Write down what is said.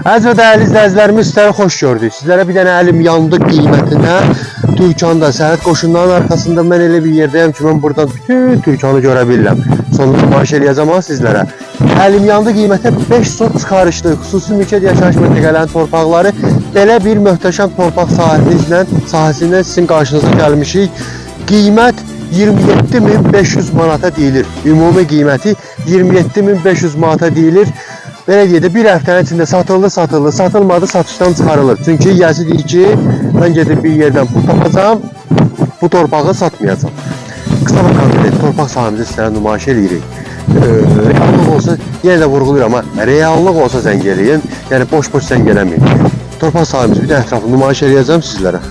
Əziz və dəyərli izləyicilərimiz, sizləri xoş gördük. Sizlərə bir dənə əlim yandı qiymətinə Türkanda səhət qoşunların arxasında mən elə bir yerdəyəm ki, mən buradan bütün Türkanı görə bilirəm. Sonunda nümayiş eləyəcəm sizlərə. Əlim yandı qiymətə 5 sot çıxarışlı xüsusi mülkiyyət yaşayış məntəqələrinin torpaqları belə bir möhtəşəm torpaq sahəsindən sizin qarşınıza gəlmişik. Qiymət 27.500 manata deyilir. Ümumi qiyməti 27.500 manata deyilir. Belə deyək də bir həftənin içində satıldı, satılmadı, satışdan çıxarılır. Çünki yəsi deyir ki, mən gedib bir yerdən pul tapacağım, bu torpağı satmayacağım. Qısa və konkret torpaq sahəmizi sizlərə nümayiş edirik. Reallıq olsa, yenə də vurğuluyum, amma reallıq olsa zəng eləyin, yəni boş-boş zəng eləməyin. Torpaq sahəmizi bir də ətraflı nümayiş eləyəcəm sizlərə.